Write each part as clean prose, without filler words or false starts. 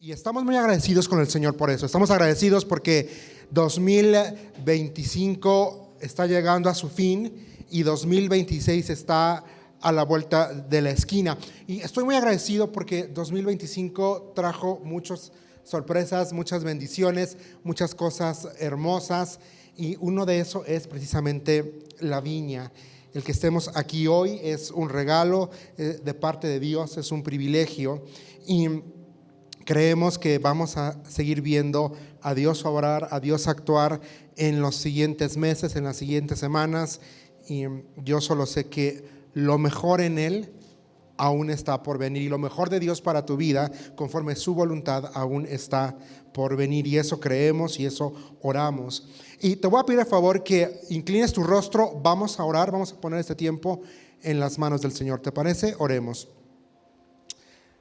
Y estamos muy agradecidos con el Señor por eso. Estamos agradecidos porque 2025 está llegando a su fin y 2026 está a la vuelta de la esquina. Y estoy muy agradecido porque 2025 trajo muchas sorpresas, muchas bendiciones, muchas cosas hermosas. Y uno de eso es precisamente la viña. El que estemos aquí hoy es un regalo de parte de Dios, es un privilegio. Y creemos que vamos a seguir viendo a Dios obrar, a Dios actuar en los siguientes meses, en las siguientes semanas. Y yo solo sé que lo mejor en Él aún está por venir. Y lo mejor de Dios para tu vida, conforme su voluntad, aún está por venir. Y eso creemos y eso oramos. Y te voy a pedir a favor que inclines tu rostro. Vamos a orar, vamos a poner este tiempo en las manos del Señor. ¿Te parece? Oremos.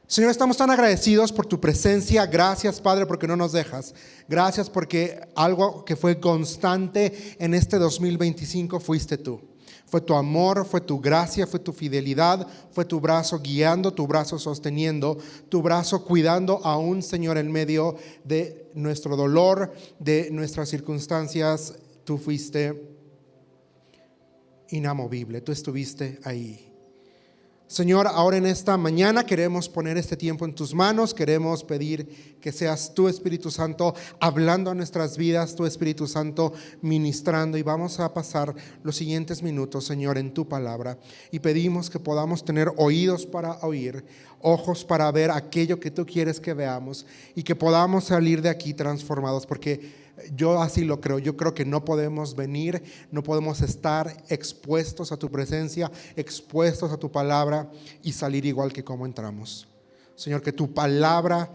Señor, estamos tan agradecidos por tu presencia. Gracias, Padre, porque no nos dejas. Gracias porque algo que fue constante en este 2025 fuiste tú. Fue tu amor, fue tu gracia, fue tu fidelidad, fue tu brazo guiando, tu brazo sosteniendo, tu brazo cuidando aún, Señor, en medio de nuestro dolor, de nuestras circunstancias. Tú fuiste inamovible, tú estuviste ahí. Señor, ahora en esta mañana queremos poner este tiempo en tus manos, queremos pedir que seas tú, Espíritu Santo, hablando a nuestras vidas, tu Espíritu Santo ministrando, y vamos a pasar los siguientes minutos, Señor, en tu palabra, y pedimos que podamos tener oídos para oír, ojos para ver aquello que tú quieres que veamos, y que podamos salir de aquí transformados, porque yo así lo creo. Yo creo que no podemos venir, no podemos estar expuestos a tu presencia, expuestos a tu palabra y salir igual que como entramos. Señor, que tu palabra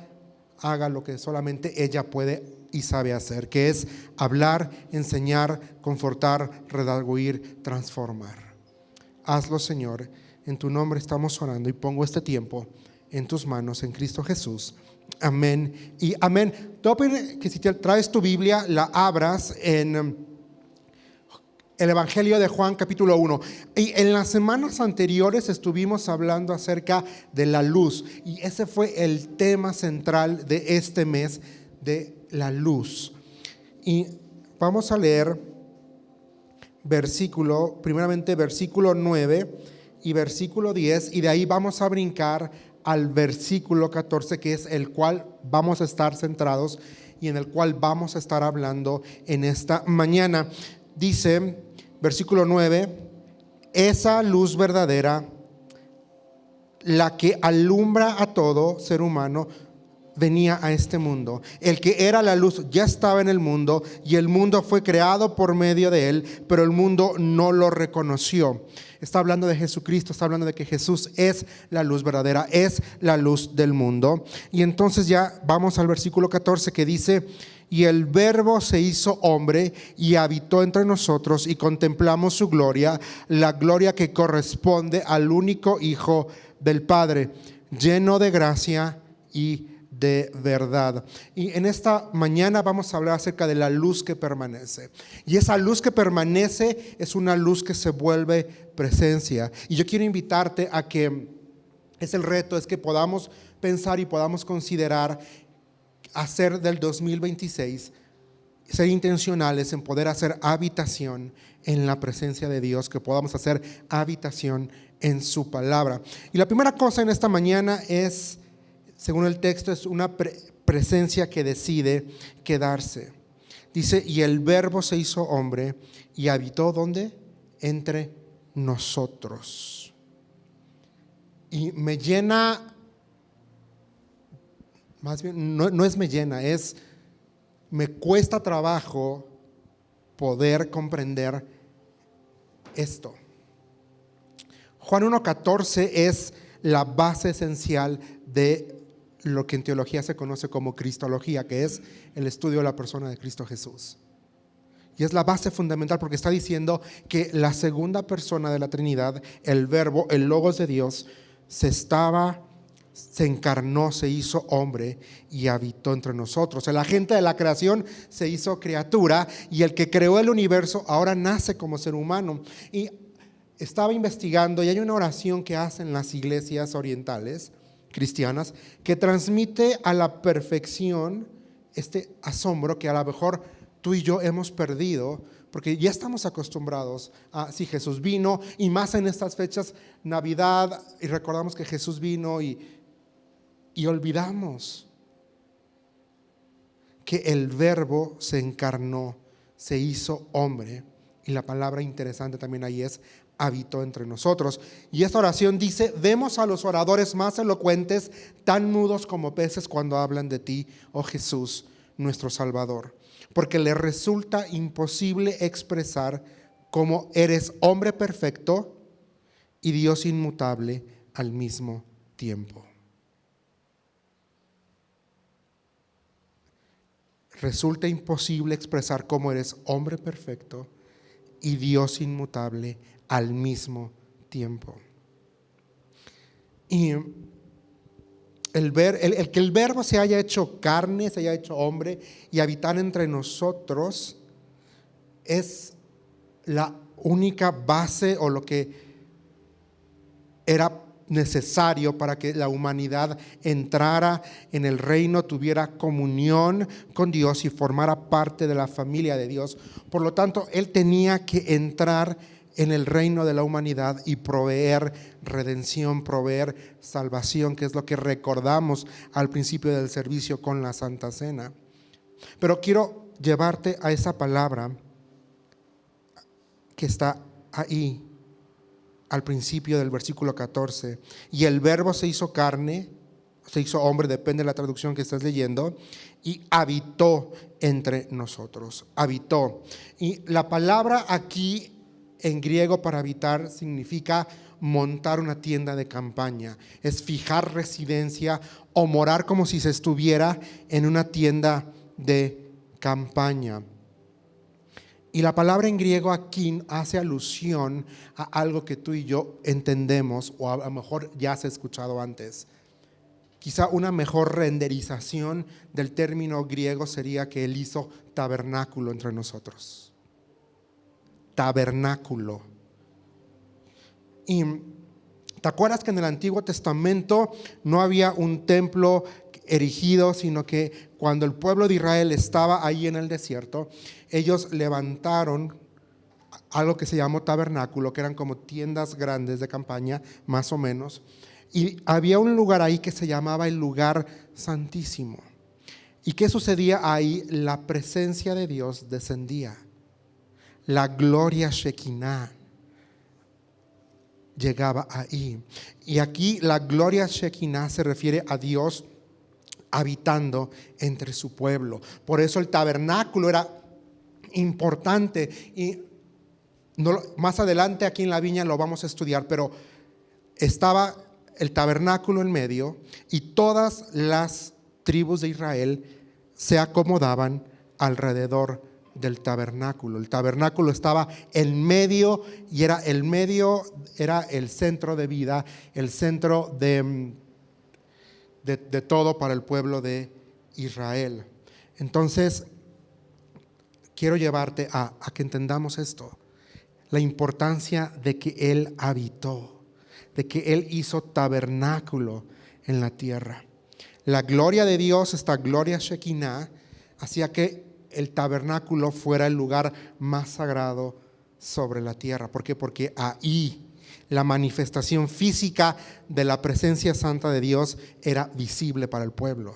haga lo que solamente ella puede y sabe hacer, que es hablar, enseñar, confortar, redarguir, transformar. Hazlo, Señor. En tu nombre estamos orando y pongo este tiempo en tus manos, en Cristo Jesús. Amén y amén. Te voy a pedir que si te traes tu Biblia, la abras en el Evangelio de Juan capítulo 1. Y en las semanas anteriores estuvimos hablando acerca de la luz. Y ese fue el tema central de este mes, de la luz. Y vamos a leer primeramente versículo 9 y versículo 10. Y de ahí vamos a brincar al versículo 14, que es el cual vamos a estar centrados y en el cual vamos a estar hablando en esta mañana. Dice, versículo 9, esa luz verdadera, la que alumbra a todo ser humano, venía a este mundo. El que era la luz ya estaba en el mundo y el mundo fue creado por medio de él, pero el mundo no lo reconoció. Está hablando de Jesucristo, está hablando de que Jesús es la luz verdadera, es la luz del mundo. Y entonces ya vamos al versículo 14 que dice, y el Verbo se hizo hombre y habitó entre nosotros y contemplamos su gloria, la gloria que corresponde al único Hijo del Padre, lleno de gracia y de verdad. Y en esta mañana vamos a hablar acerca de la luz que permanece. Y esa luz que permanece es una luz que se vuelve presencia. Y yo quiero invitarte a que el reto es que podamos pensar y podamos considerar hacer del 2026, ser intencionales en poder hacer habitación en la presencia de Dios, que podamos hacer habitación en su palabra. Y la primera cosa en esta mañana es, según el texto, es una presencia que decide quedarse. Dice, y el Verbo se hizo hombre y habitó, ¿dónde? Entre nosotros. Y me llena, más bien, no es me llena, es me cuesta trabajo poder comprender esto. Juan 1:14 es la base esencial de lo que en teología se conoce como cristología, que es el estudio de la persona de Cristo Jesús. Y es la base fundamental porque está diciendo que la segunda persona de la Trinidad, el Verbo, el Logos de Dios, se encarnó, se hizo hombre y habitó entre nosotros. El agente de la creación se hizo criatura y el que creó el universo ahora nace como ser humano. Y estaba investigando y hay una oración que hacen las iglesias orientales cristianas, que transmite a la perfección este asombro que a lo mejor tú y yo hemos perdido, porque ya estamos acostumbrados a si Jesús vino, y más en estas fechas, Navidad, y recordamos que Jesús vino y olvidamos que el Verbo se encarnó, se hizo hombre, y la palabra interesante también ahí es habitó entre nosotros. Y esta oración dice: vemos a los oradores más elocuentes tan mudos como peces cuando hablan de ti, oh Jesús, nuestro Salvador, porque les resulta imposible expresar cómo eres hombre perfecto y Dios inmutable al mismo tiempo. Resulta imposible expresar cómo eres hombre perfecto y Dios inmutable al mismo tiempo. Y el que el Verbo se haya hecho carne, se haya hecho hombre y habitar entre nosotros es la única base o lo que era necesario para que la humanidad entrara en el reino, tuviera comunión con Dios y formara parte de la familia de Dios. Por lo tanto, Él tenía que entrar en el reino de la humanidad y proveer redención, proveer salvación, que es lo que recordamos al principio del servicio con la Santa Cena. Pero quiero llevarte a esa palabra que está ahí al principio del versículo 14. Y el Verbo se hizo carne, se hizo hombre, depende de la traducción que estés leyendo, y habitó entre nosotros. Habitó. Y la palabra aquí en griego para habitar significa montar una tienda de campaña. Es fijar residencia o morar como si se estuviera en una tienda de campaña. Y la palabra en griego aquí hace alusión a algo que tú y yo entendemos, o a lo mejor ya has escuchado antes. Quizá una mejor renderización del término griego sería que Él hizo tabernáculo entre nosotros. Tabernáculo. Y ¿te acuerdas que en el Antiguo Testamento no había un templo erigido, sino que cuando el pueblo de Israel estaba ahí en el desierto, ellos levantaron algo que se llamó tabernáculo, que eran como tiendas grandes de campaña, más o menos, y había un lugar ahí que se llamaba el lugar santísimo. ¿Y qué sucedía ahí? La presencia de Dios descendía, la gloria Shekinah llegaba ahí. Y aquí la gloria Shekinah se refiere a Dios habitando entre su pueblo. Por eso el tabernáculo era importante, y más adelante aquí en la viña lo vamos a estudiar, pero estaba el tabernáculo en medio y todas las tribus de Israel se acomodaban alrededor del tabernáculo. El tabernáculo estaba en medio y era el centro de vida, el centro de todo para el pueblo de Israel. Entonces, quiero llevarte a que entendamos esto, la importancia de que Él habitó, de que Él hizo tabernáculo en la tierra. La gloria de Dios, esta gloria Shekinah, hacía que el tabernáculo fuera el lugar más sagrado sobre la tierra. ¿Por qué? Porque ahí la manifestación física de la presencia santa de Dios era visible para el pueblo.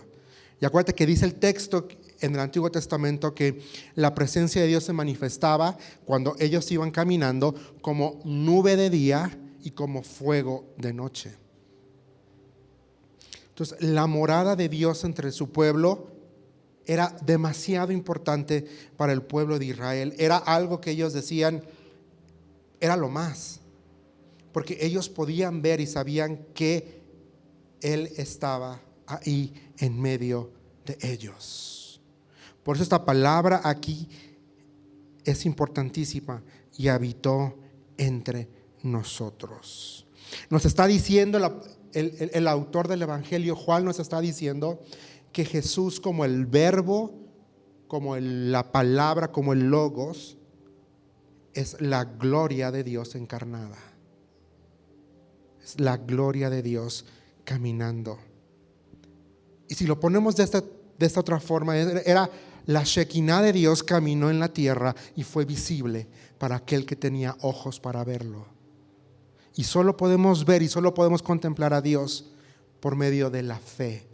Y acuérdate que dice el texto en el Antiguo Testamento que la presencia de Dios se manifestaba cuando ellos iban caminando como nube de día y como fuego de noche. Entonces, la morada de Dios entre su pueblo era demasiado importante para el pueblo de Israel. Era algo que ellos decían, era lo más, porque ellos podían ver y sabían que Él estaba ahí en medio de ellos. Por eso esta palabra aquí es importantísima: y habitó entre nosotros. Nos está diciendo el autor del Evangelio, Juan, nos está diciendo que Jesús, como el Verbo, como la palabra, como el Logos, es la gloria de Dios encarnada. Es la gloria de Dios caminando Y si lo ponemos de esta otra forma, era la Shekinah de Dios caminó en la tierra y fue visible para aquel que tenía ojos para verlo. Y solo podemos ver y solo podemos contemplar a Dios por medio de la fe.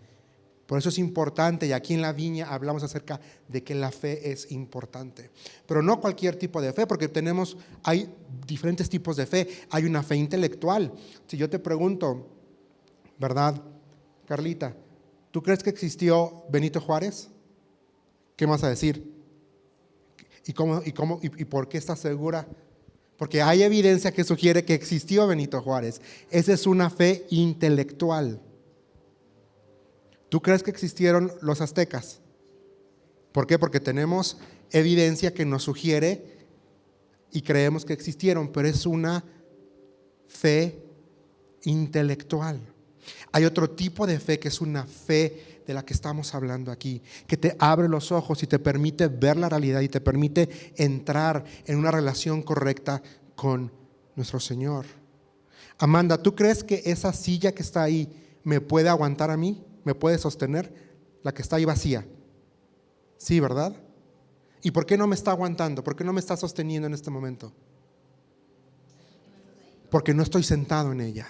Por eso es importante, y aquí en la viña hablamos acerca de que la fe es importante. Pero no cualquier tipo de fe, porque hay diferentes tipos de fe. Hay una fe intelectual. Si yo te pregunto, ¿verdad, Carlita? ¿Tú crees que existió Benito Juárez? ¿Qué me vas a decir? ¿Y por qué estás segura? Porque hay evidencia que sugiere que existió Benito Juárez. Esa es una fe intelectual. ¿Tú crees que existieron los aztecas? ¿Por qué? Porque tenemos evidencia que nos sugiere y creemos que existieron, pero es una fe intelectual. Hay otro tipo de fe que es una fe de la que estamos hablando aquí, que te abre los ojos y te permite ver la realidad y te permite entrar en una relación correcta con nuestro Señor. Amanda, ¿tú crees que esa silla que está ahí me puede aguantar a mí? ¿Me puede sostener? La que está ahí vacía. Sí, ¿verdad? ¿Y por qué no me está aguantando? ¿Por qué no me está sosteniendo en este momento? Porque no estoy sentado en ella.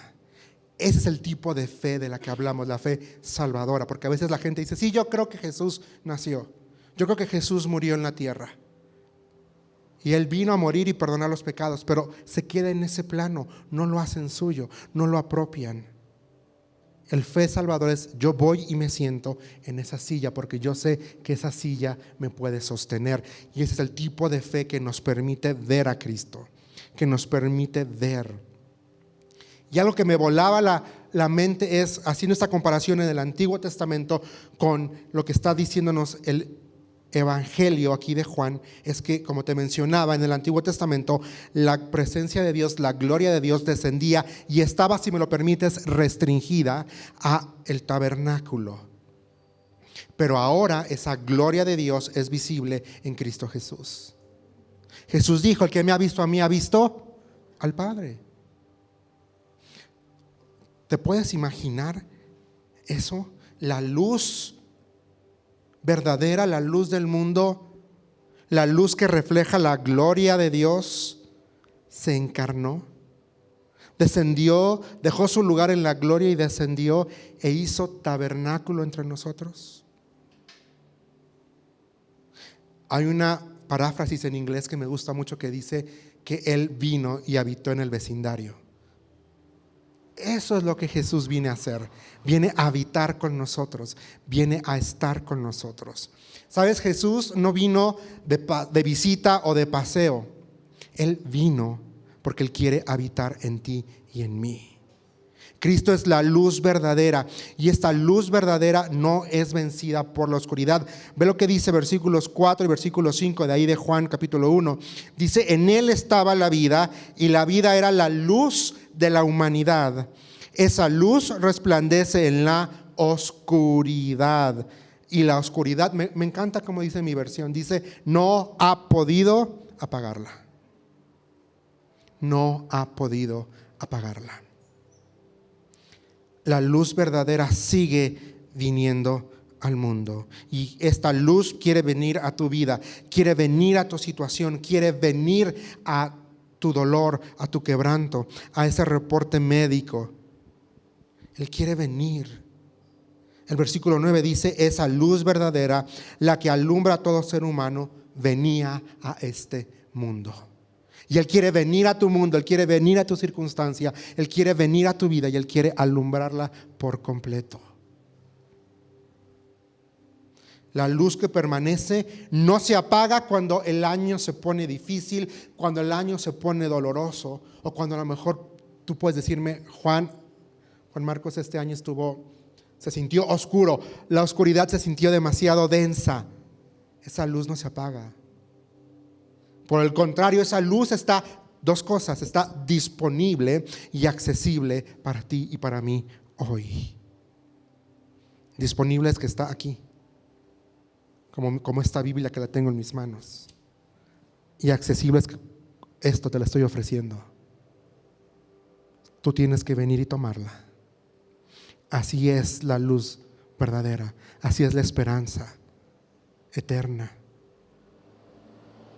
Ese es el tipo de fe de la que hablamos, la fe salvadora. Porque a veces la gente dice, sí, yo creo que Jesús nació. Yo creo que Jesús murió en la tierra. Y Él vino a morir y perdonar los pecados, pero se queda en ese plano, no lo hacen suyo, no lo apropian. El fe salvador es, yo voy y me siento en esa silla porque yo sé que esa silla me puede sostener. Y ese es el tipo de fe que nos permite ver a Cristo, que nos permite ver. Y algo que me volaba la mente es, haciendo esta comparación en el Antiguo Testamento con lo que está diciéndonos el Evangelio aquí de Juan, es que, como te mencionaba, en el Antiguo Testamento la presencia de Dios, la gloria de Dios descendía y estaba, si me lo permites, restringida a el tabernáculo. Pero ahora esa gloria de Dios es visible en Cristo Jesús. Jesús dijo, el que me ha visto a mí ha visto al Padre. ¿Te puedes imaginar eso? La luz verdadera, la luz del mundo, la luz que refleja la gloria de Dios, se encarnó, descendió, dejó su lugar en la gloria y descendió e hizo tabernáculo entre nosotros. Hay una paráfrasis en inglés que me gusta mucho que dice que Él vino y habitó en el vecindario. Eso es lo que Jesús viene a hacer. Viene a habitar con nosotros, viene a estar con nosotros. ¿Sabes? Jesús no vino de visita o de paseo. Él vino porque Él quiere habitar en ti y en mí. Cristo es la luz verdadera y esta luz verdadera no es vencida por la oscuridad. Ve lo que dice versículos 4 y versículo 5 de ahí de Juan capítulo 1. Dice, en Él estaba la vida y la vida era la luz de la humanidad. Esa luz resplandece en la oscuridad. Y la oscuridad, me encanta como dice mi versión, dice, no ha podido apagarla. No ha podido apagarla. La luz verdadera sigue viniendo al mundo. Y esta luz quiere venir a tu vida, quiere venir a tu situación, quiere venir a tu dolor, a tu quebranto, a ese reporte médico. Él quiere venir. El versículo 9 dice, esa luz verdadera, la que alumbra a todo ser humano, venía a este mundo. Y Él quiere venir a tu mundo, Él quiere venir a tu circunstancia, Él quiere venir a tu vida y Él quiere alumbrarla por completo. La luz que permanece no se apaga cuando el año se pone difícil, cuando el año se pone doloroso, o cuando a lo mejor tú puedes decirme, Juan Marcos, este año se sintió oscuro, la oscuridad se sintió demasiado densa. Esa luz no se apaga. Por el contrario, esa luz está, dos cosas, está disponible y accesible para ti y para mí hoy. Disponible es que está aquí. Como esta Biblia que la tengo en mis manos. Y accesible es que esto te la estoy ofreciendo. Tú tienes que venir y tomarla. Así es la luz verdadera. Así es la esperanza eterna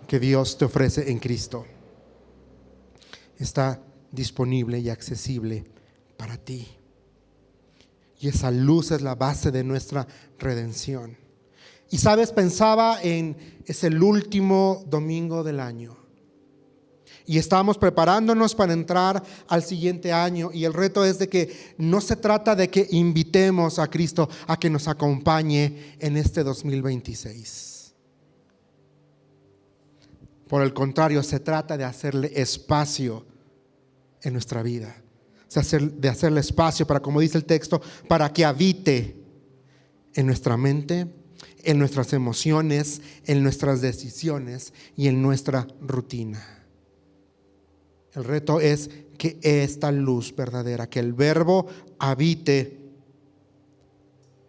que Dios te ofrece en Cristo. Está disponible y accesible para ti. Y esa luz es la base de nuestra redención. Y sabes, pensaba es el último domingo del año. Y estamos preparándonos para entrar al siguiente año. Y el reto es de que no se trata de que invitemos a Cristo a que nos acompañe en este 2026. Por el contrario, se trata de hacerle espacio en nuestra vida. De hacerle espacio para, como dice el texto, para que habite en nuestra mente, en nuestras emociones, en nuestras decisiones y en nuestra rutina. El reto es que esta luz verdadera, que el Verbo habite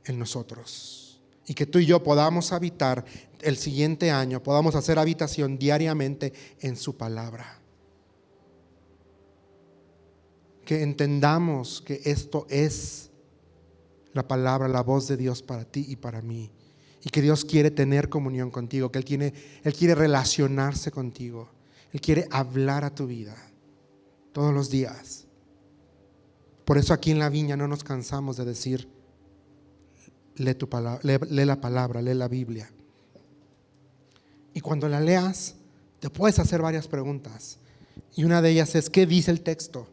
en nosotros y que tú y yo podamos habitar el siguiente año, podamos hacer habitación diariamente en su palabra. Que entendamos que esto es la palabra, la voz de Dios para ti y para mí. Y que Dios quiere tener comunión contigo, que Él quiere relacionarse contigo. Él quiere hablar a tu vida todos los días. Por eso aquí en la viña no nos cansamos de decir, lee tu palabra, lee la palabra, lee la Biblia. Y cuando la leas, te puedes hacer varias preguntas. Y una de ellas es, ¿qué dice el texto?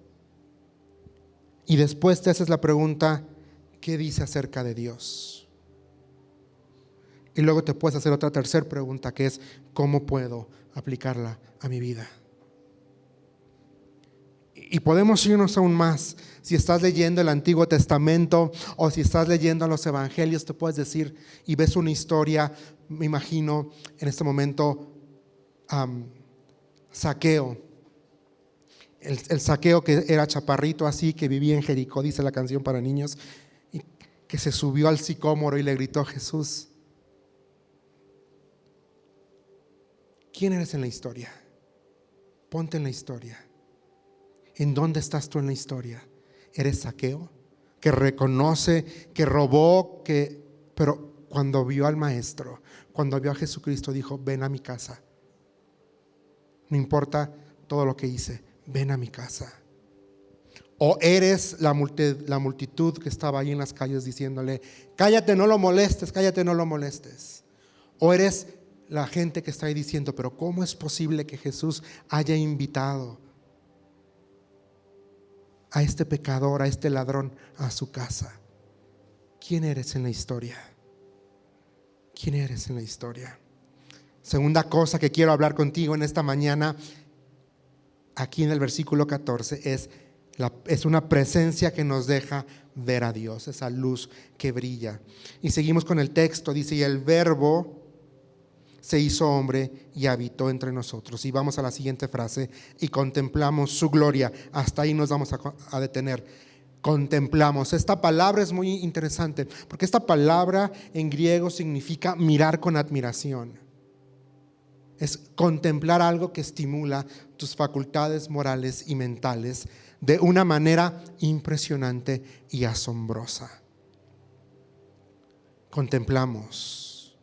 Y después te haces la pregunta, ¿qué dice acerca de Dios? Y luego te puedes hacer otra tercera pregunta, que es, ¿cómo puedo aplicarla a mi vida? Y podemos irnos aún más. Si estás leyendo el Antiguo Testamento o si estás leyendo los Evangelios, te puedes decir y ves una historia, me imagino en este momento, Zaqueo. El Zaqueo, que era chaparrito así, que vivía en Jericó, dice la canción para niños, y que se subió al sicómoro y le gritó, Jesús, ¿quién eres en la historia? Ponte en la historia. ¿En dónde estás tú en la historia? ¿Eres Zaqueo? Que reconoce, que robó, pero cuando vio al Maestro, cuando vio a Jesucristo, dijo, ven a mi casa. No importa todo lo que hice, ven a mi casa. O eres la multitud que estaba ahí en las calles diciéndole, cállate, no lo molestes, cállate, no lo molestes. O eres la gente que está ahí diciendo, pero ¿cómo es posible que Jesús haya invitado a este pecador, a este ladrón, a su casa? ¿Quién eres en la historia? ¿Quién eres en la historia? Segunda cosa que quiero hablar contigo en esta mañana, aquí en el versículo 14, es una presencia que nos deja ver a Dios, esa luz que brilla. Y seguimos con el texto, dice, y el Verbo se hizo hombre y habitó entre nosotros. Y vamos a la siguiente frase, y contemplamos su gloria. Hasta ahí nos vamos a detener. Contemplamos. Esta palabra es muy interesante, porque esta palabra en griego significa mirar con admiración. Es contemplar algo que estimula tus facultades morales y mentales de una manera impresionante y asombrosa. Contemplamos.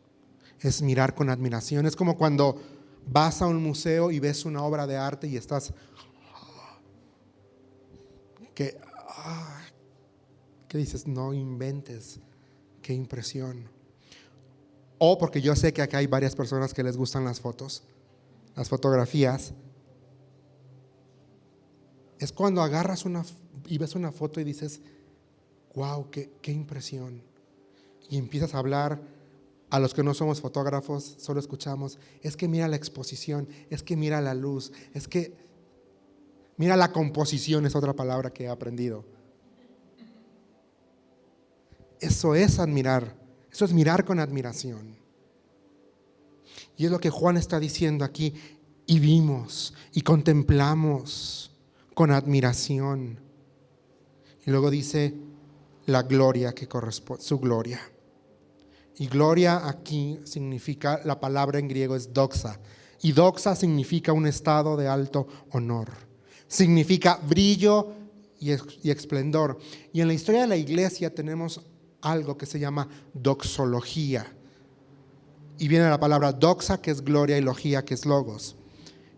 Es mirar con admiración. Es como cuando vas a un museo y ves una obra de arte y estás que dices, no inventes, qué impresión. O porque yo sé que acá hay varias personas que les gustan las fotos, las fotografías. Es cuando agarras y ves una foto y dices, wow, qué impresión. Y empiezas a hablar. A los que no somos fotógrafos, solo escuchamos, es que mira la exposición, es que mira la luz, es que mira la composición, es otra palabra que he aprendido. Eso es admirar, eso es mirar con admiración. Y es lo que Juan está diciendo aquí, y vimos y contemplamos con admiración. Y luego dice la gloria que corresponde, su gloria. Y gloria aquí significa, la palabra en griego es doxa. Y doxa significa un estado de alto honor. Significa brillo y esplendor. Y en la historia de la iglesia tenemos algo que se llama doxología. Y viene la palabra doxa, que es gloria, y logía, que es logos.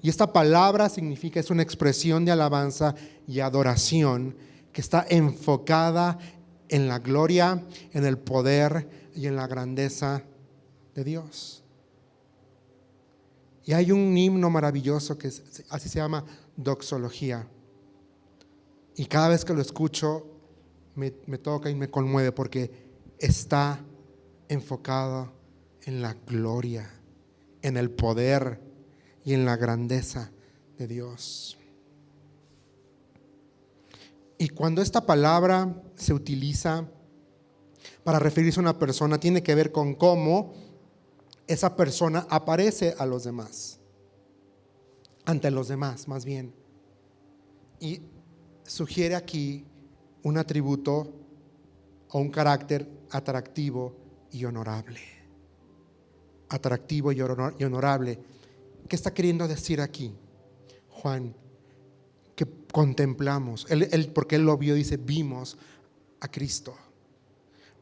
Y esta palabra significa, es una expresión de alabanza y adoración que está enfocada en la gloria, en el poder y en la grandeza de Dios. Y hay un himno maravilloso que así se llama doxología. Y cada vez que lo escucho me toca y me conmueve porque está enfocado en la gloria, en el poder y en la grandeza de Dios. Y cuando esta palabra se utiliza para referirse a una persona, tiene que ver con cómo esa persona aparece a los demás, ante los demás más bien. Y sugiere aquí un atributo o un carácter atractivo y honorable. Atractivo y honorable. ¿Qué está queriendo decir aquí Juan? Que contemplamos, porque él lo vio, dice, vimos a Cristo.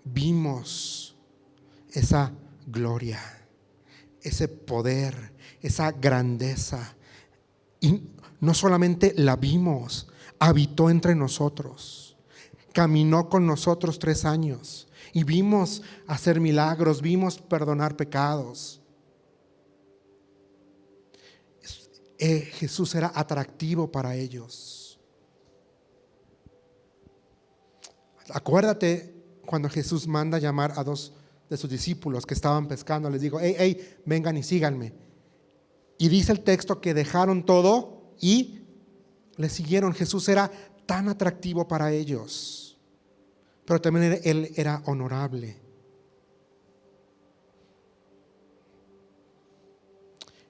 Vimos esa gloria, ese poder, esa grandeza. Y no solamente la vimos, habitó entre nosotros, caminó con nosotros 3 años y vimos hacer milagros, vimos perdonar pecados. Jesús era atractivo para ellos. Acuérdate cuando Jesús manda llamar a 2 de sus discípulos que estaban pescando, les dijo: hey, vengan y síganme. Y dice el texto que dejaron todo y le siguieron. Jesús era tan atractivo para ellos, pero también él era honorable.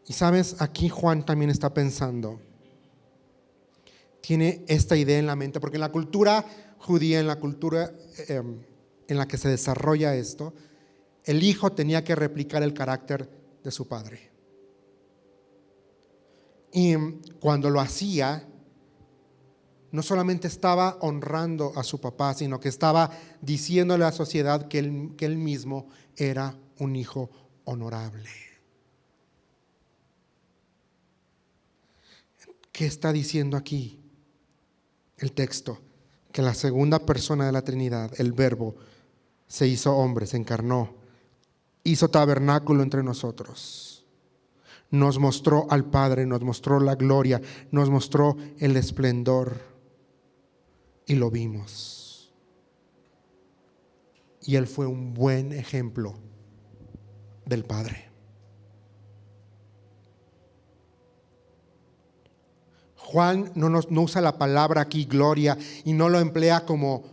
Y sabes, aquí Juan también está pensando, tiene esta idea en la mente, porque en la cultura judía, en la cultura en la que se desarrolla esto, el hijo tenía que replicar el carácter de su padre. Y cuando lo hacía, no solamente estaba honrando a su papá, sino que estaba diciéndole a la sociedad que él mismo era un hijo honorable. ¿Qué está diciendo aquí el texto? Que la segunda persona de la Trinidad, el Verbo, se hizo hombre, se encarnó, hizo tabernáculo entre nosotros. Nos mostró al Padre, nos mostró la gloria, nos mostró el esplendor y lo vimos. Y Él fue un buen ejemplo del Padre. Juan no usa la palabra aquí gloria y no lo emplea como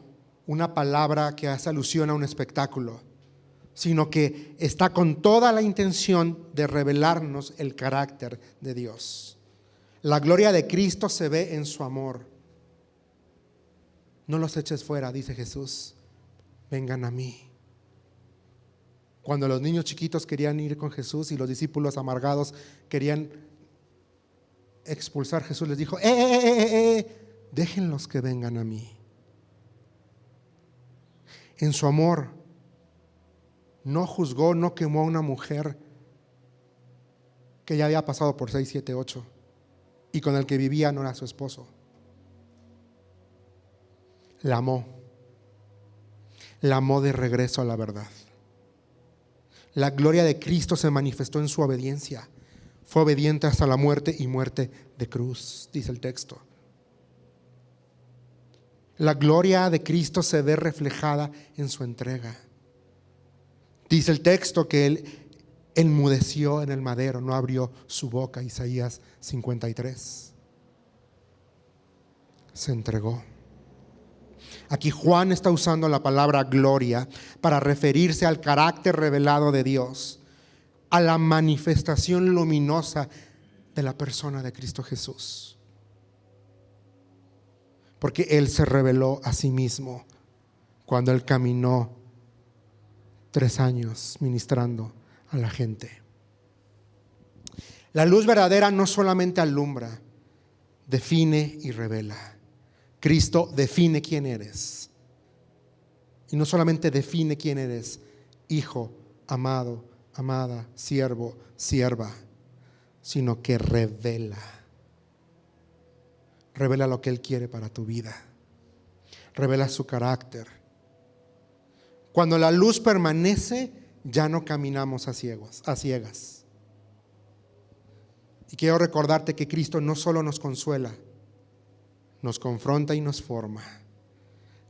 una palabra que hace alusión a un espectáculo, sino que está con toda la intención de revelarnos el carácter de Dios. La gloria de Cristo se ve en su amor. No los eches fuera, dice Jesús, vengan a mí. Cuando los niños chiquitos querían ir con Jesús y los discípulos amargados querían expulsar, Jesús les dijo: déjenlos que vengan a mí. En su amor no juzgó, no quemó a una mujer que ya había pasado por 6, 7, 8 y con el que vivía no era su esposo. La amó de regreso a la verdad. La gloria de Cristo se manifestó en su obediencia. Fue obediente hasta la muerte y muerte de cruz, dice el texto. La gloria de Cristo se ve reflejada en su entrega. Dice el texto que Él enmudeció en el madero, no abrió su boca, Isaías 53. Se entregó. Aquí Juan está usando la palabra gloria para referirse al carácter revelado de Dios, a la manifestación luminosa de la persona de Cristo Jesús. Porque Él se reveló a sí mismo cuando Él caminó 3 años ministrando a la gente. La luz verdadera no solamente alumbra, define y revela. Cristo define quién eres. Y no solamente define quién eres, hijo, amado, amada, siervo, sierva, sino que revela lo que Él quiere para tu vida. Revela su carácter. Cuando la luz permanece, ya no caminamos a ciegas. Y quiero recordarte que Cristo no solo nos consuela, nos confronta y nos forma.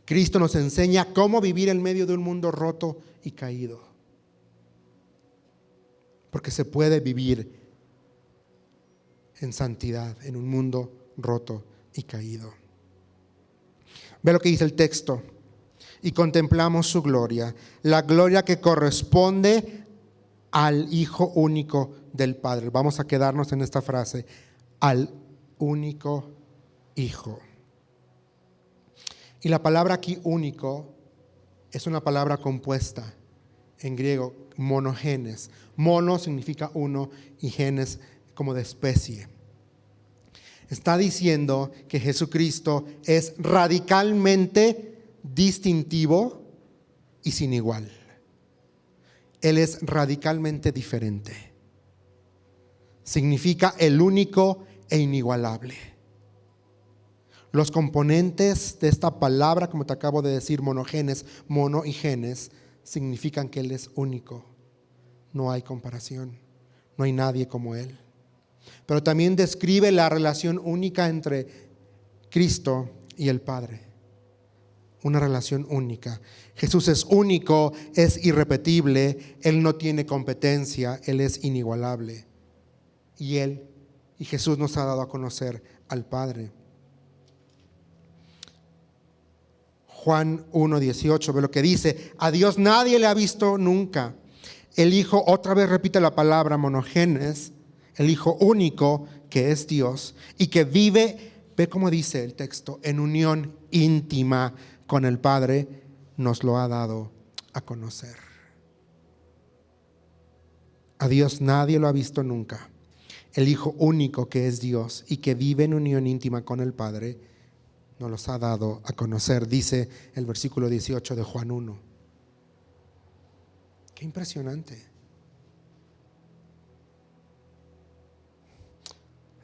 Cristo nos enseña cómo vivir en medio de un mundo roto y caído. Porque se puede vivir en santidad en un mundo roto y caído. Ve lo que dice el texto. Y contemplamos su gloria, la gloria que corresponde al Hijo único del Padre. Vamos a quedarnos en esta frase, al único Hijo. Y la palabra aquí único es una palabra compuesta en griego, monogenes. Mono significa uno y genes como de especie. Está diciendo que Jesucristo es radicalmente distintivo y sin igual. Él es radicalmente diferente. Significa el único e inigualable. Los componentes de esta palabra, como te acabo de decir, monogenes, mono y genes, significan que Él es único. No hay comparación. No hay nadie como Él. Pero también describe la relación única entre Cristo y el Padre. Una relación única. Jesús es único, es irrepetible, Él no tiene competencia, Él es inigualable. Y Jesús nos ha dado a conocer al Padre. Juan 1:18, ve lo que dice: a Dios nadie le ha visto nunca. El Hijo, otra vez repite la palabra monogenes, el Hijo único que es Dios y que vive, ve cómo dice el texto, en unión íntima con el Padre, nos lo ha dado a conocer. A Dios nadie lo ha visto nunca. El Hijo único que es Dios y que vive en unión íntima con el Padre, nos los ha dado a conocer, dice el versículo 18 de Juan 1. Qué impresionante.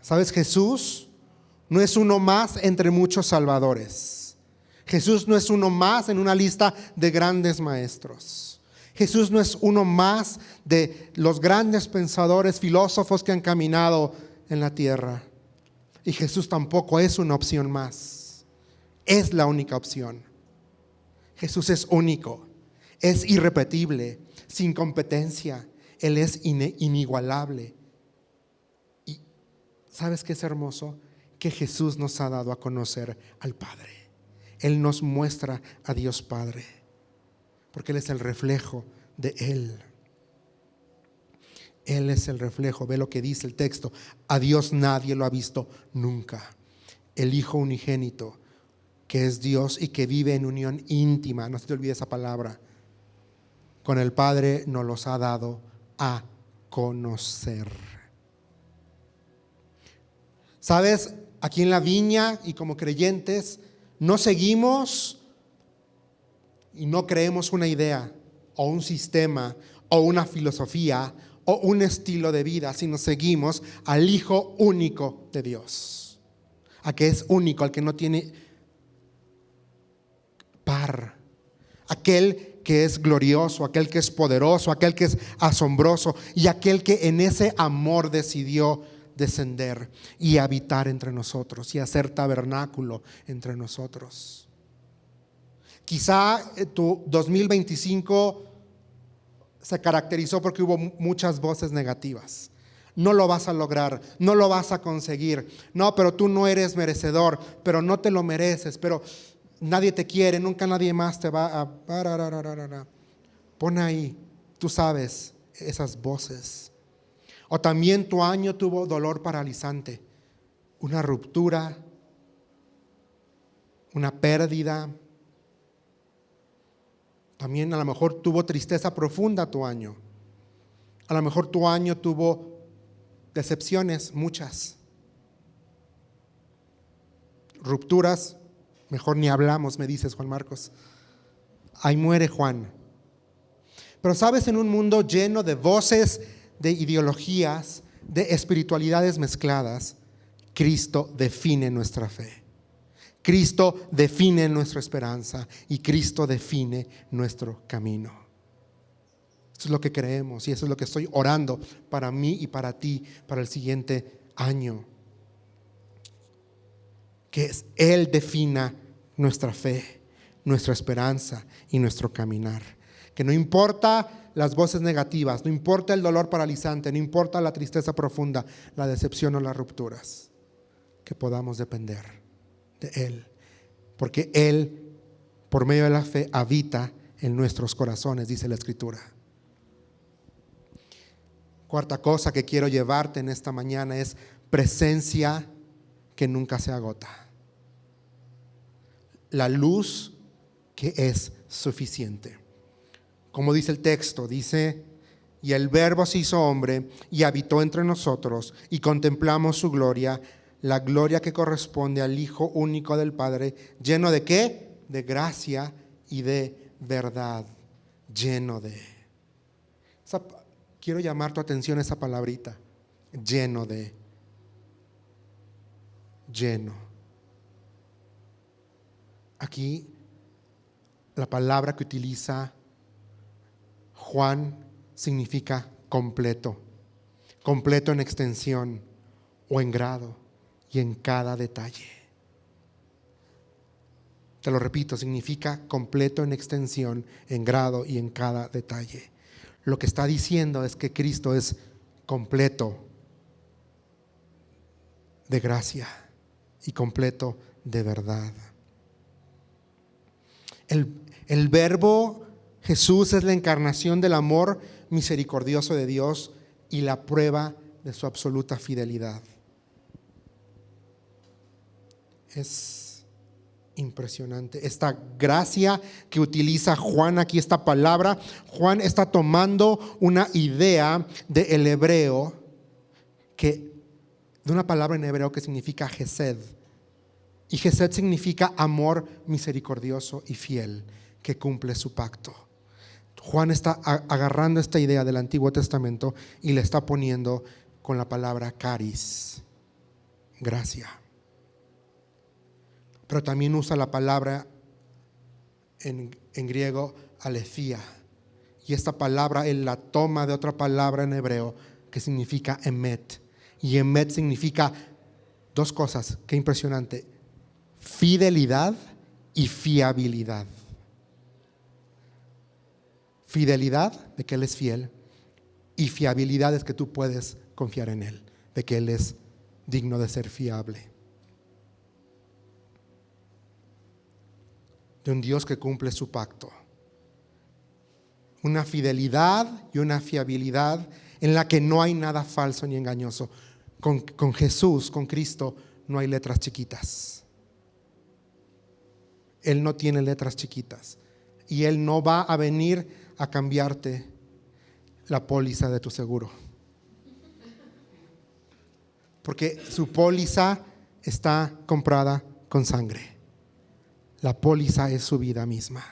¿Sabes? Jesús no es uno más entre muchos salvadores. Jesús no es uno más en una lista de grandes maestros. Jesús no es uno más de los grandes pensadores, filósofos que han caminado en la tierra. Y Jesús tampoco es una opción más. Es la única opción. Jesús es único, es irrepetible, sin competencia. Él es inigualable. Y ¿sabes qué es hermoso? Que Jesús nos ha dado a conocer al Padre. Él nos muestra a Dios Padre, porque Él es el reflejo de Él. Él es el reflejo. Ve lo que dice el texto: a Dios nadie lo ha visto nunca. El Hijo unigénito, que es Dios y que vive en unión íntima, no se te olvide esa palabra, con el Padre, nos los ha dado a conocer. ¿Sabes? Aquí en la viña y como creyentes no seguimos y no creemos una idea o un sistema o una filosofía o un estilo de vida, sino seguimos al Hijo único de Dios, a que es único, al que no tiene par, aquel que es glorioso, aquel que es poderoso, aquel que es asombroso y aquel que en ese amor decidió descender y habitar entre nosotros y hacer tabernáculo entre nosotros. Quizá tu 2025 se caracterizó porque hubo muchas voces negativas. No lo vas a lograr, no lo vas a conseguir. No, pero tú no eres merecedor, pero no te lo mereces, pero nadie te quiere, nunca nadie más te va a... Pon ahí, tú sabes, esas voces. O también tu año tuvo dolor paralizante, una ruptura, una pérdida. También a lo mejor tuvo tristeza profunda tu año. A lo mejor tu año tuvo decepciones, muchas. Rupturas, mejor ni hablamos, me dices, Juan Marcos. ahí muere Juan. Pero sabes, en un mundo lleno de voces, de ideologías, de espiritualidades mezcladas, Cristo define nuestra fe. Cristo define nuestra esperanza y Cristo define nuestro camino. Eso es lo que creemos y eso es lo que estoy orando para mí y para ti para el siguiente año. Que Él defina nuestra fe, nuestra esperanza y nuestro caminar. Que no importa las voces negativas, no importa el dolor paralizante, no importa la tristeza profunda, la decepción o las rupturas, que podamos depender de Él. Porque Él, por medio de la fe, habita en nuestros corazones, dice la Escritura. Cuarta cosa que quiero llevarte en esta mañana es presencia que nunca se agota. La luz que es suficiente. Como dice el texto, dice: y el Verbo se hizo hombre y habitó entre nosotros y contemplamos su gloria, la gloria que corresponde al Hijo único del Padre, lleno de ¿qué? De gracia y de verdad. Lleno de. Quiero llamar tu atención a esa palabrita. Lleno de. Lleno. Aquí la palabra que utiliza Juan significa completo. Completo en extensión o en grado y en cada detalle. Te lo repito, significa completo en extensión, en grado y en cada detalle. Lo que está diciendo es que Cristo es completo de gracia y completo de verdad. El Verbo Jesús es la encarnación del amor misericordioso de Dios y la prueba de su absoluta fidelidad. Es impresionante esta gracia que utiliza Juan aquí, esta palabra. Juan está tomando una idea del hebreo, de una palabra en hebreo que significa Gesed. Y Gesed significa amor misericordioso y fiel, que cumple su pacto. Juan está agarrando esta idea del Antiguo Testamento y le está poniendo con la palabra charis, gracia. Pero también usa la palabra en griego aletheia. Y esta palabra él la toma de otra palabra en hebreo que significa emet. Y emet significa dos cosas, qué impresionante: fidelidad y fiabilidad. Fidelidad de que Él es fiel y fiabilidad es que tú puedes confiar en Él, de que Él es digno de ser fiable. De un Dios que cumple su pacto. Una fidelidad y una fiabilidad en la que no hay nada falso ni engañoso. Con Jesús, con Cristo, no hay letras chiquitas. Él no tiene letras chiquitas. Y Él no va a venir a cambiarte la póliza de tu seguro. Porque su póliza está comprada con sangre. La póliza es su vida misma.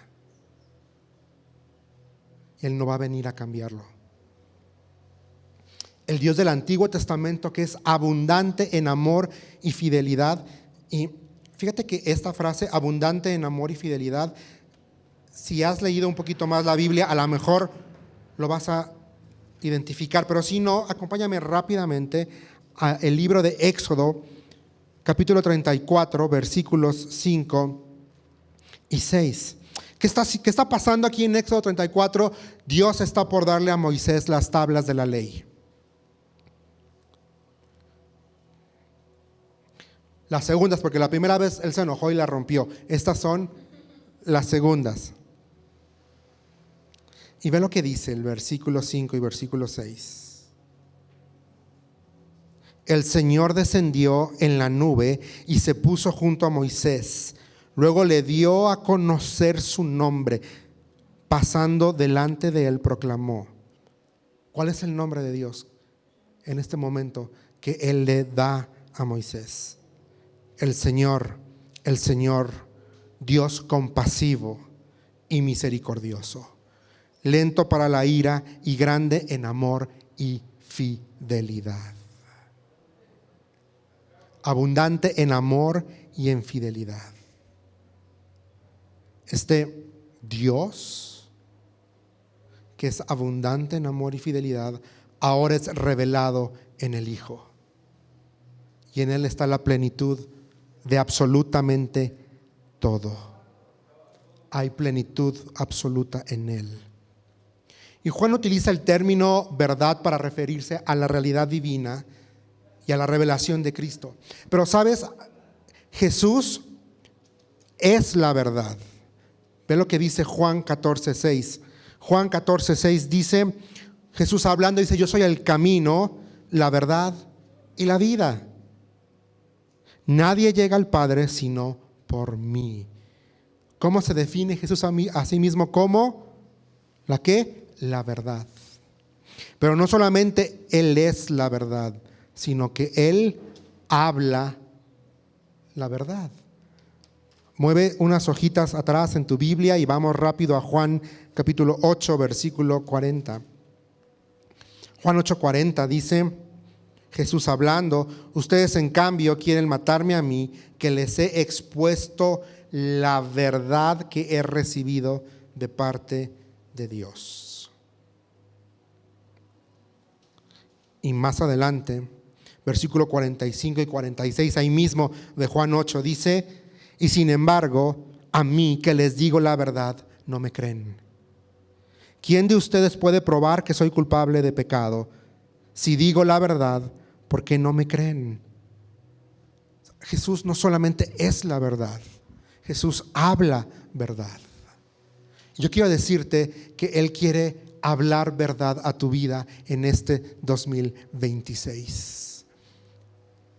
Él no va a venir a cambiarlo. El Dios del Antiguo Testamento, que es abundante en amor y fidelidad. Y fíjate que esta frase, abundante en amor y fidelidad, si has leído un poquito más la Biblia, a lo mejor lo vas a identificar, pero si no, acompáñame rápidamente al libro de Éxodo, capítulo 34, versículos 5 y 6. ¿Qué está pasando aquí en Éxodo 34? Dios está por darle a Moisés las tablas de la ley. Las segundas, porque la primera vez él se enojó y la rompió. Estas son las segundas. Y ve lo que dice el versículo 5 y versículo 6. El Señor descendió en la nube y se puso junto a Moisés. Luego le dio a conocer su nombre. Pasando delante de él proclamó. ¿Cuál es el nombre de Dios en este momento que él le da a Moisés? El Señor, Dios compasivo y misericordioso, lento para la ira y grande en amor y fidelidad. Abundante en amor y en fidelidad. Este Dios, que es abundante en amor y fidelidad, ahora es revelado en el Hijo. Y en Él está la plenitud de absolutamente todo. Hay plenitud absoluta en Él. Y Juan utiliza el término verdad para referirse a la realidad divina y a la revelación de Cristo. Pero sabes, Jesús es la verdad. Ve lo que dice Juan 14:6. Juan 14:6 dice, Jesús hablando, dice: yo soy el camino, la verdad y la vida. Nadie llega al Padre sino por mí. ¿Cómo se define Jesús a sí mismo? ¿Cómo? ¿La qué? La verdad. Pero no solamente Él es la verdad, sino que Él habla la verdad. Mueve unas hojitas atrás en tu Biblia y vamos rápido a Juan capítulo 8, versículo 40. Juan 8:40 dice Jesús hablando: ustedes en cambio quieren matarme a mí, que les he expuesto la verdad que he recibido de parte de Dios. Y más adelante, versículo 45 y 46, ahí mismo de Juan 8, dice: y sin embargo, a mí que les digo la verdad, no me creen. ¿Quién de ustedes puede probar que soy culpable de pecado? Si digo la verdad, ¿por qué no me creen? Jesús no solamente es la verdad, Jesús habla verdad. Yo quiero decirte que Él quiere hablar verdad a tu vida en este 2026.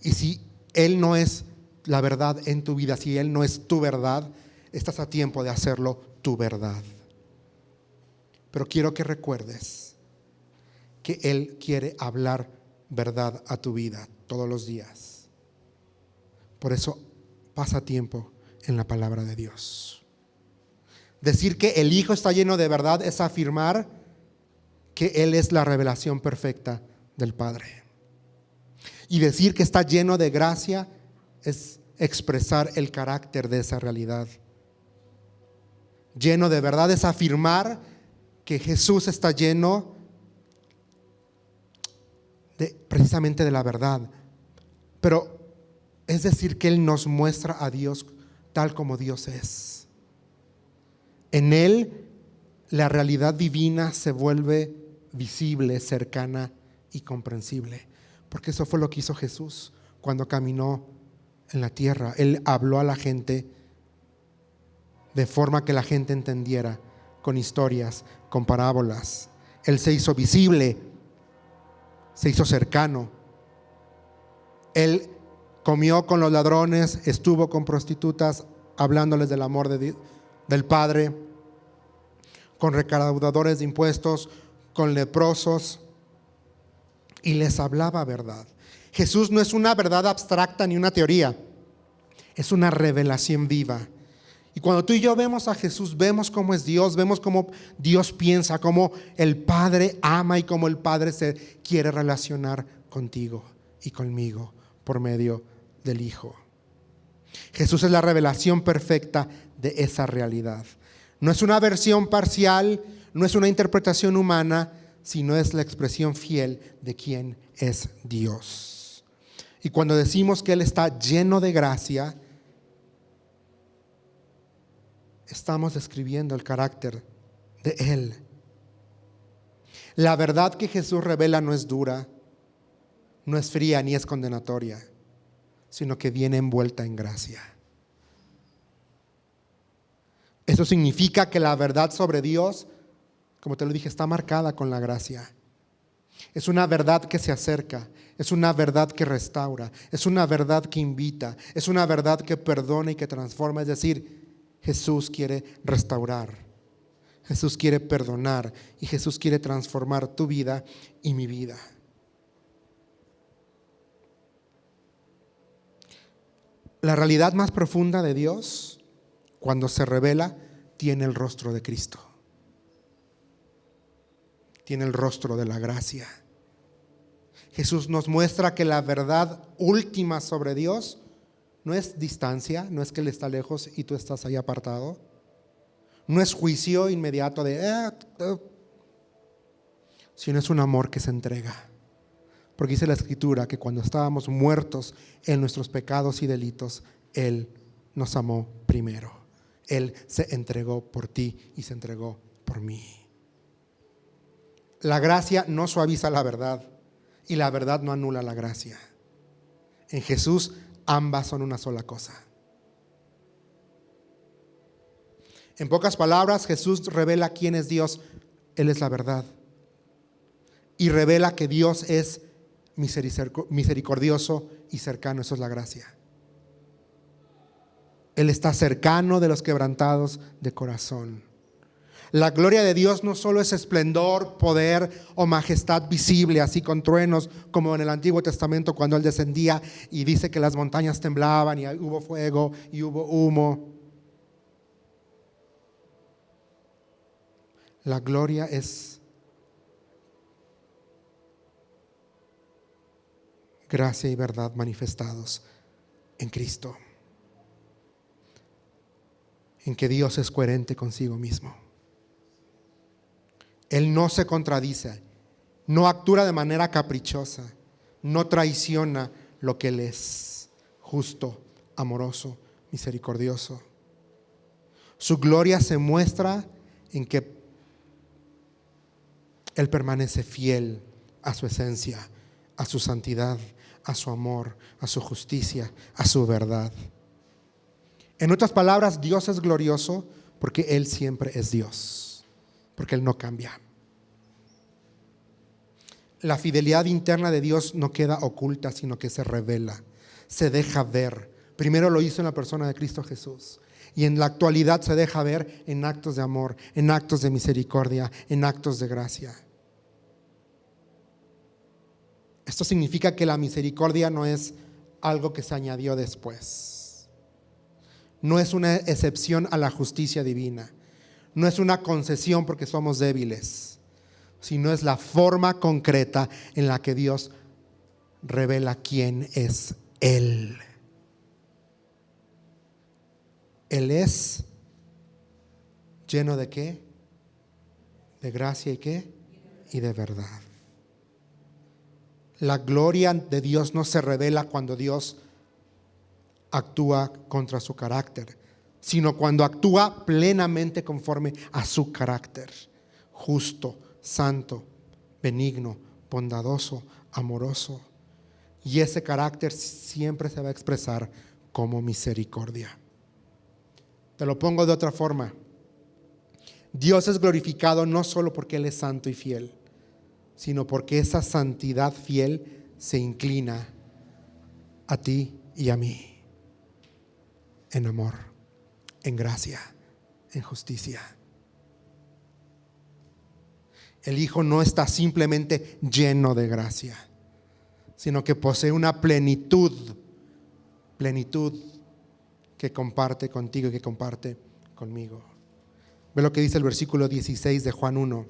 Y si Él no es la verdad en tu vida, si Él no es tu verdad, estás a tiempo de hacerlo tu verdad. Pero quiero que recuerdes que Él quiere hablar verdad a tu vida todos los días. Por eso pasa tiempo en la palabra de Dios. Decir que el Hijo está lleno de verdad es afirmar que Él es la revelación perfecta del Padre. Y decir que está lleno de gracia es expresar el carácter de esa realidad. Lleno de verdad es afirmar que Jesús está lleno precisamente de la verdad. Pero es decir que Él nos muestra a Dios tal como Dios es. En Él la realidad divina se vuelve visible, cercana y comprensible. Porque eso fue lo que hizo Jesús cuando caminó en la tierra. Él habló a la gente de forma que la gente entendiera, con historias, con parábolas. Él se hizo visible, se hizo cercano. Él comió con los ladrones, estuvo con prostitutas, hablándoles del amor del Padre, con recaudadores de impuestos, con leprosos, y les hablaba verdad. Jesús no es una verdad abstracta ni una teoría, es una revelación viva. Y cuando tú y yo vemos a Jesús, vemos cómo es Dios, vemos cómo Dios piensa, cómo el Padre ama y cómo el Padre se quiere relacionar contigo y conmigo por medio del Hijo. Jesús es la revelación perfecta de esa realidad. No es una versión parcial, no es una interpretación humana, sino es la expresión fiel de quién es Dios. Y cuando decimos que Él está lleno de gracia, estamos describiendo el carácter de Él. La verdad que Jesús revela no es dura, no es fría ni es condenatoria, sino que viene envuelta en gracia. Eso significa que la verdad sobre Dios, como te lo dije, está marcada con la gracia. Es una verdad que se acerca, es una verdad que restaura, es una verdad que invita, es una verdad que perdona y que transforma. Es decir, Jesús quiere restaurar, Jesús quiere perdonar y Jesús quiere transformar tu vida y mi vida. La realidad más profunda de Dios, cuando se revela, tiene el rostro de Cristo. Tiene el rostro de la gracia. Jesús nos muestra que la verdad última sobre Dios no es distancia, no es que Él está lejos y tú estás ahí apartado. No es juicio inmediato sino es un amor que se entrega. Porque dice la Escritura que cuando estábamos muertos en nuestros pecados y delitos, Él nos amó primero. Él se entregó por ti y se entregó por mí. La gracia no suaviza la verdad y la verdad no anula la gracia. En Jesús ambas son una sola cosa. En pocas palabras, Jesús revela quién es Dios. Él es la verdad. Y revela que Dios es misericordioso y cercano. Eso es la gracia. Él está cercano de los quebrantados de corazón. La gloria de Dios no solo es esplendor, poder o majestad visible, así con truenos, como en el Antiguo Testamento cuando Él descendía y dice que las montañas temblaban y hubo fuego y hubo humo. La gloria es gracia y verdad manifestados en Cristo, en que Dios es coherente consigo mismo. Él no se contradice, no actúa de manera caprichosa, no traiciona lo que Él es: justo, amoroso, misericordioso. Su gloria se muestra en que Él permanece fiel a su esencia, a su santidad, a su amor, a su justicia, a su verdad. En otras palabras, Dios es glorioso porque Él siempre es Dios, porque Él no cambia. La fidelidad interna de Dios no queda oculta, sino que se revela, se deja ver. Primero lo hizo en la persona de Cristo Jesús, y en la actualidad se deja ver en actos de amor, en actos de misericordia, en actos de gracia. Esto significa que la misericordia no es algo que se añadió después. No es una excepción a la justicia divina. No es una concesión porque somos débiles, sino es la forma concreta en la que Dios revela quién es Él. Él es lleno de ¿qué? De gracia y ¿qué? Y de verdad. La gloria de Dios no se revela cuando Dios actúa contra su carácter, sino cuando actúa plenamente conforme a su carácter: justo, santo, benigno, bondadoso, amoroso. Y ese carácter siempre se va a expresar como misericordia. Te lo pongo de otra forma. Dios es glorificado no solo porque Él es santo y fiel, sino porque esa santidad fiel se inclina a ti y a mí en amor, en gracia, en justicia. El Hijo no está simplemente lleno de gracia, sino que posee una plenitud que comparte contigo y que comparte conmigo. Ve lo que dice el versículo 16 de Juan 1.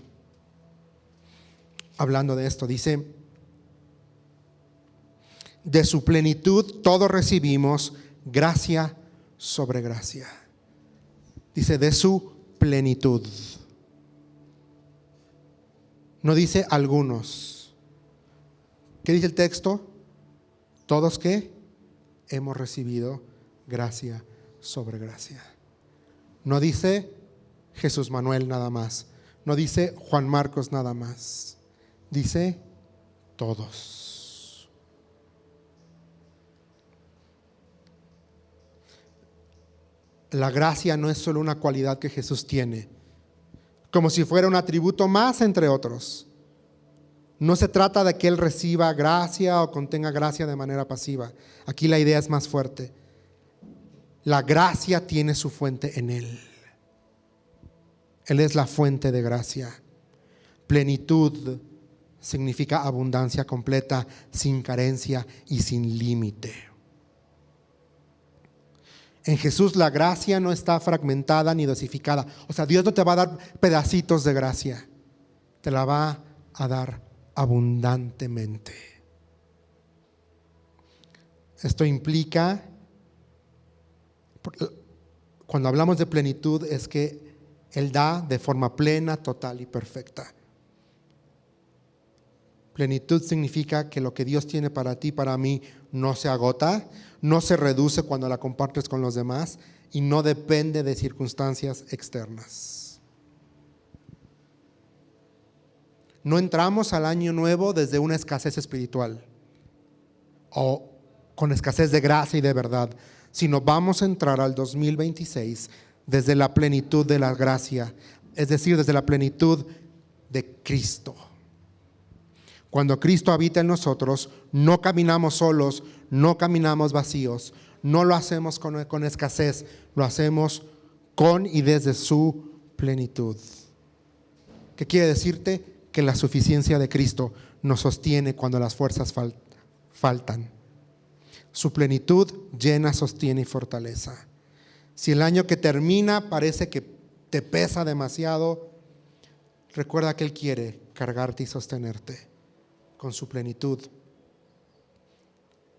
Hablando de esto, dice: de su plenitud todos recibimos gracia sobre gracia. Dice de su plenitud. No dice algunos. ¿Qué dice el texto? Todos que hemos recibido gracia sobre gracia. No dice Jesús Manuel nada más. No dice Juan Marcos nada más. Dice todos. La gracia no es solo una cualidad que Jesús tiene, como si fuera un atributo más entre otros. No se trata de que Él reciba gracia o contenga gracia de manera pasiva. Aquí la idea es más fuerte. La gracia tiene su fuente en Él. Él es la fuente de gracia. Plenitud significa abundancia completa, sin carencia y sin límite. En Jesús la gracia no está fragmentada ni dosificada. O sea, Dios no te va a dar pedacitos de gracia. Te la va a dar abundantemente. Esto implica, cuando hablamos de plenitud, es que Él da de forma plena, total y perfecta. Plenitud significa que lo que Dios tiene para ti, para mí, no se agota, no se reduce cuando la compartes con los demás y no depende de circunstancias externas. No entramos al año nuevo desde una escasez espiritual o con escasez de gracia y de verdad, sino vamos a entrar al 2026 desde la plenitud de la gracia, es decir, desde la plenitud de Cristo. Cuando Cristo habita en nosotros, no caminamos solos, no caminamos vacíos, no lo hacemos con escasez, lo hacemos con y desde su plenitud. ¿Qué quiere decirte? Que la suficiencia de Cristo nos sostiene cuando las fuerzas faltan. Su plenitud llena, sostiene y fortaleza. Si el año que termina parece que te pesa demasiado, recuerda que Él quiere cargarte y sostenerte con su plenitud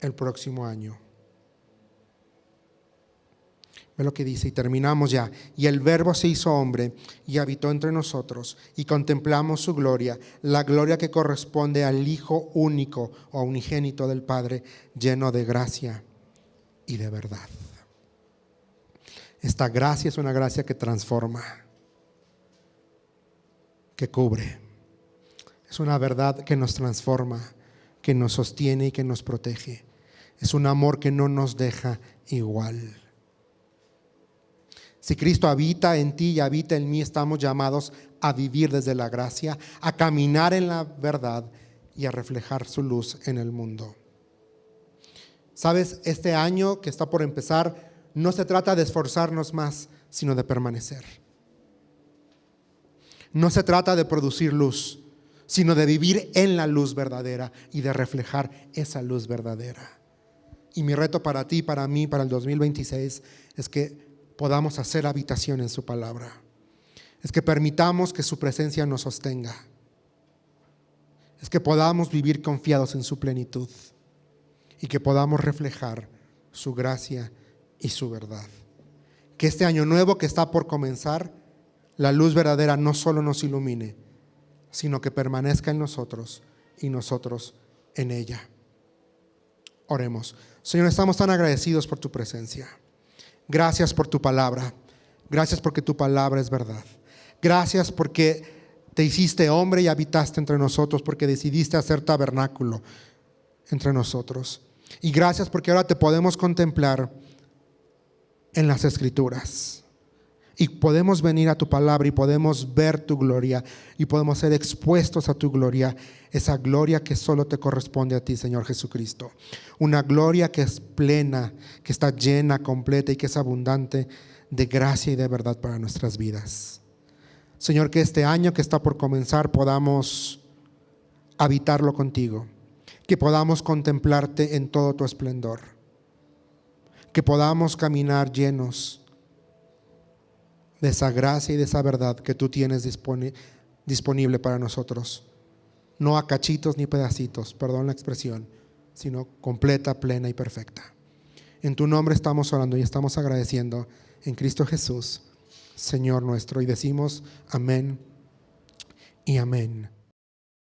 el próximo año. Ve lo que dice, y terminamos ya. Y el Verbo se hizo hombre y habitó entre nosotros, y contemplamos su gloria, la gloria que corresponde al Hijo único o unigénito del Padre, lleno de gracia y de verdad. Esta gracia es una gracia que transforma, que cubre. Es una verdad que nos transforma, que nos sostiene y que nos protege. Es un amor que no nos deja igual. Si Cristo habita en ti y habita en mí, estamos llamados a vivir desde la gracia, a caminar en la verdad y a reflejar su luz en el mundo. ¿Sabes? Este año que está por empezar no se trata de esforzarnos más, sino de permanecer. No se trata de producir luz, sino de vivir en la luz verdadera y de reflejar esa luz verdadera. Y mi reto para ti, para mí, para el 2026 es que podamos hacer habitación en su palabra. Es que permitamos que su presencia nos sostenga. Es que podamos vivir confiados en su plenitud y que podamos reflejar su gracia y su verdad. Que este año nuevo que está por comenzar, la luz verdadera no solo nos ilumine, sino que permanezca en nosotros y nosotros en ella. Oremos. Señor, estamos tan agradecidos por tu presencia. Gracias por tu palabra. Gracias porque tu palabra es verdad. Gracias porque te hiciste hombre y habitaste entre nosotros, porque decidiste hacer tabernáculo entre nosotros. Y gracias porque ahora te podemos contemplar en las Escrituras. Y podemos venir a tu palabra y podemos ver tu gloria y podemos ser expuestos a tu gloria, esa gloria que solo te corresponde a ti, Señor Jesucristo. Una gloria que es plena, que está llena, completa y que es abundante de gracia y de verdad para nuestras vidas. Señor, que este año que está por comenzar podamos habitarlo contigo, que podamos contemplarte en todo tu esplendor, que podamos caminar llenos de esa gracia y de esa verdad que tú tienes disponible para nosotros. No a cachitos ni pedacitos, perdón la expresión, sino completa, plena y perfecta. En tu nombre estamos orando y estamos agradeciendo en Cristo Jesús, Señor nuestro. Y decimos amén y amén.